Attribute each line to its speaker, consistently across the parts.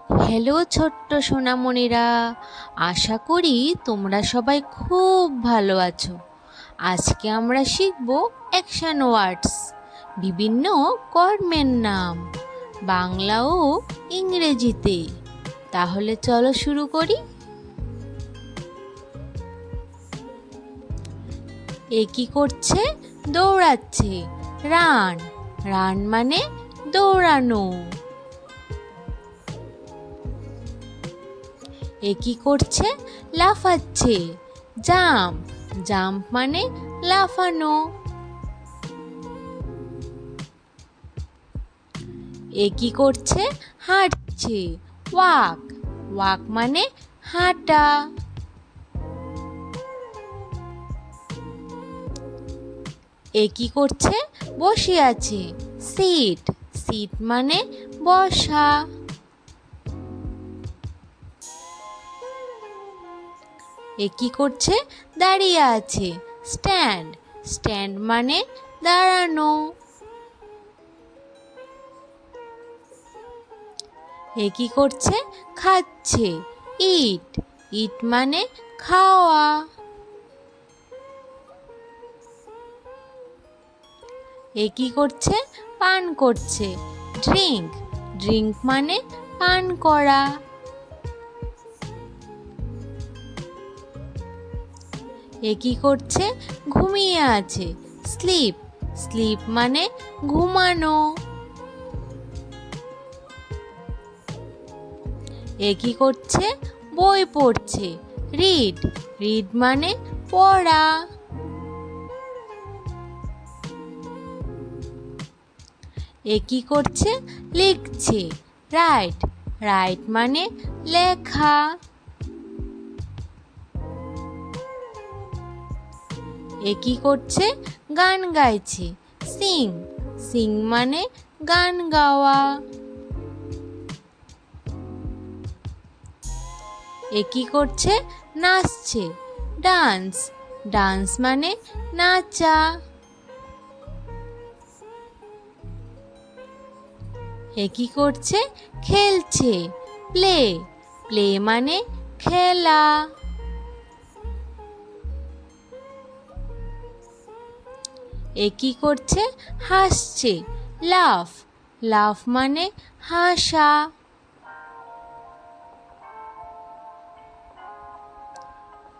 Speaker 1: Hello ছোট্ট সোনামণিরা, আশা করি তোমরা সবাই খুব ভালো আছো। আজকে আমরা শিখব অ্যাকশন ওয়ার্ডস, বিভিন্ন কর্মের নাম, বাংলা ও ইংরেজিতে। তাহলে চলো শুরু করি। এ কি করছে? দৌড়াচ্ছে। রান। রান মানে দৌড়ানো। এ কি করছে? লাফাচ্ছে। জাম্প। জাম্প মানে লাফানো। এ কি করছে? হাঁটছে। ওয়াক। ওয়াক মানে হাঁটা। এ কি করছে? বসে আছে। সিট। সিট মানে বসা। এ কি করছে? দাঁড়িয়ে আছে। স্ট্যান্ড। স্ট্যান্ড মানে দাঁড়ানো। এ কি করছে? খাচ্ছে। ইট। ইট মানে খাওয়া। এ কি করছে? পান করছে। ড্রিঙ্ক। ড্রিঙ্ক মানে পান করা। এ কি করছে? ঘুমিয়ে আছে। স্লিপ। স্লিপ মানে ঘুমানো। এ কি করছে? বই পড়ছে। রিড। রিড মানে পড়া। এ কি করছে? লিখছে। রাইট। রাইট মানে লেখা। এ কি করছে? গান গাইছে। সিং। সিং মানে গান গাওয়া। এ কি করছে? নাচছে। ডান্স। ডান্স মানে নাচা। এ কি করছে? খেলছে। প্লে। প্লে মানে খেলা। এ কি করছে? হাসছে। লাফ। লাফ মানে হাসা।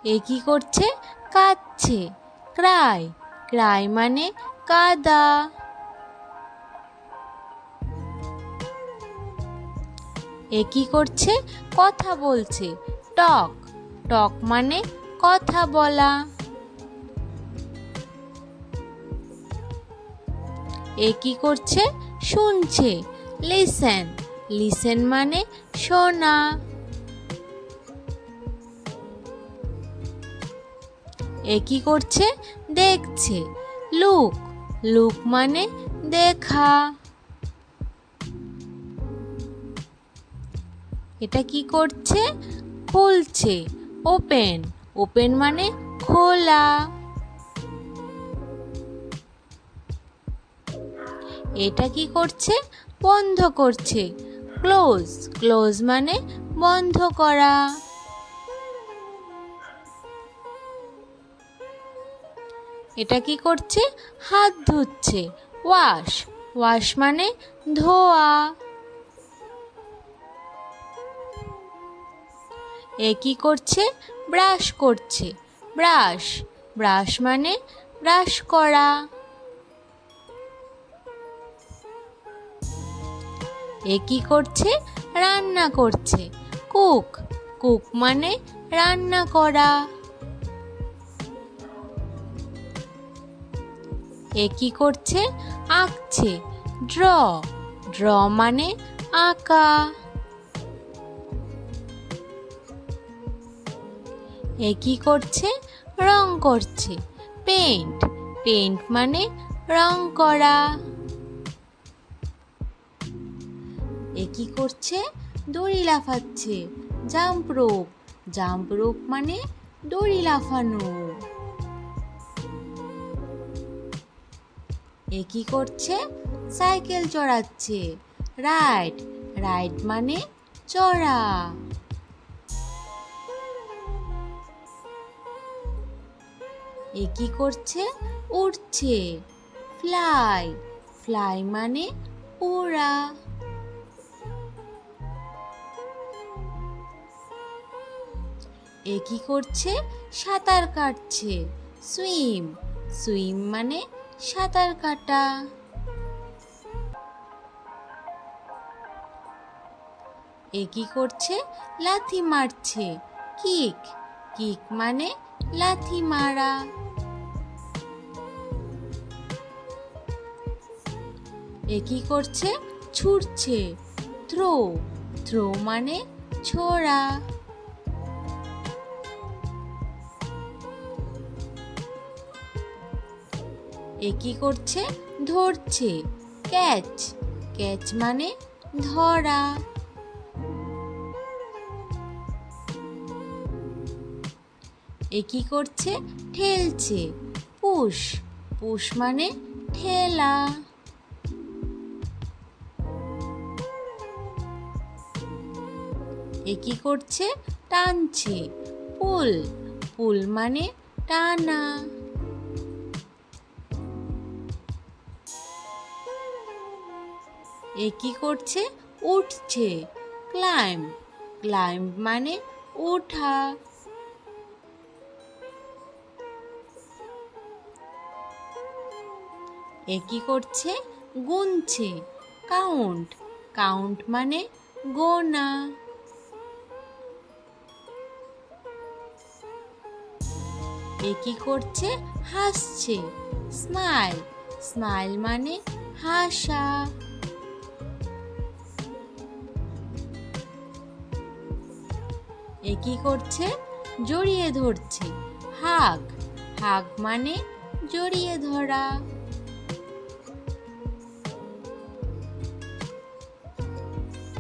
Speaker 1: এ কি করছে? কাঁদছে। ক্রাই। ক্রাই মানে কাঁদা। এ কি করছে? কথা বলছে। টক। টক মানে কথা বলা। এ কি করছে? শুনছে। লিসেন। লিসেন মানে শোনা। এ কি করছে? দেখছে। লুক। লুক মানে দেখা। এটা কি করছে? খুলছে। ওপেন। ওপেন মানে খোলা। এটা কি করছে? বন্ধ করছে। ক্লোজ। ক্লোজ মানে বন্ধ করা। এটা কি করছে? হাত ধুচ্ছে। ওয়াশ। ওয়াশ মানে ধোয়া। এ কি করছে? ব্রাশ করছে। ব্রাশ। ব্রাশ মানে ব্রাশ করা। এ কি করছে? রান্না করছে। কুক। কুক মানে রান্না করা। এ কি করছে? আঁকছে। ড্র। ড্র মানে আঁকা। এ কি করছে? রং করছে। পেইন্ট। পেইন্ট মানে রং করা। এ কি করছে? দড়ি লাফাচ্ছে। Jump rope. জাম্প রোপ মানে দড়ি লাফানো। এ কি করছে? সাইকেল চড়াচ্ছে। রাইড। রাইড মানে চড়া। এ কি করছে? উড়ছে। ফ্লাই। ফ্লাই মানে ওড়া। এ কি করছে? সাঁতার কাটছে। সুইম। সুইম মানে সাঁতার কাটা। এ কি করছে? লাথি মারছে। কিক। কিক মানে লাথি মারা। এ কি করছে? ছুটছে। থ্রো। থ্রো মানে ছোড়া। এ কি করছে? ধরছে। ক্যাচ। ক্যাচ মানে ধরা। এ কি করছে? ঠেলছে। পুশ। পুশ মানে ঠেলা। এ কি করছে? টানছে। পুল। পুল মানে টানা। এ কি করছে? উঠছে। ক্লাইম্ব। ক্লাইম্ব মানে ওঠা। এ কি করছে? গুনছে। কাউন্ট। কাউন্ট মানে গোনা। এ কি করছে? হাসছে। স্মাইল। স্মাইল মানে হাসা। এ কি করছে? জড়িয়ে ধরছে। হাগ। হাগ মানে জড়িয়ে ধরা।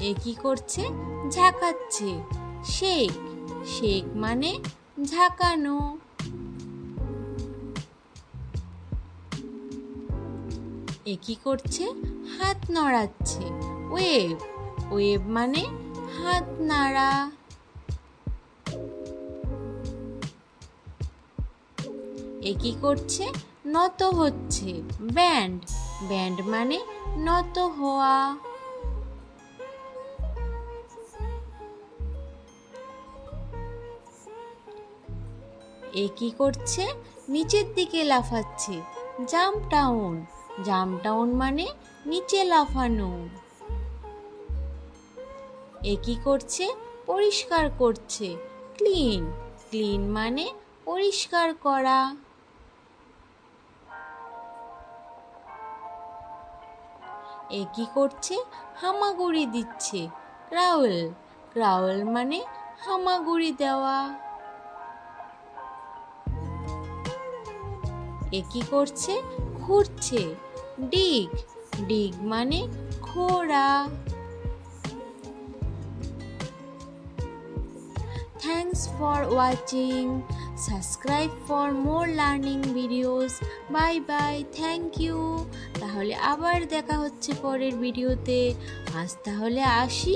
Speaker 1: এ কি করছে? ঝাঁকাচ্ছে। শেক। শেক মানে ঝাঁকানো। এ কি করছে? হাত নড়াচ্ছে। ওয়েভ। ওয়েভ মানে হাত নাড়া। এ কি করছে? নত হচ্ছে। ব্যান্ড। ব্যান্ড মানে নত হওয়া। এ কি করছে? নিচের দিকে লাফাচ্ছে। Jump down. জাম্প ডাউন মানে নিচে লাফানো। এ কি করছে? পরিষ্কার করছে। ক্লিন। ক্লিন মানে পরিষ্কার করা। এ কি করছে? হামাগুড়ি দিচ্ছে। ক্রাউল। ক্রাউল মানে হামাগুড়ি দেওয়া। এ কি করছে? ঘুরছে। ডিগ। ডিগ মানে খোঁড়া। Thanks for watching. Subscribe for more learning videos. Bye bye. Thank you. তাহলে আবার দেখা হচ্ছে পরের ভিডিওতে। আজ তাহলে আসি।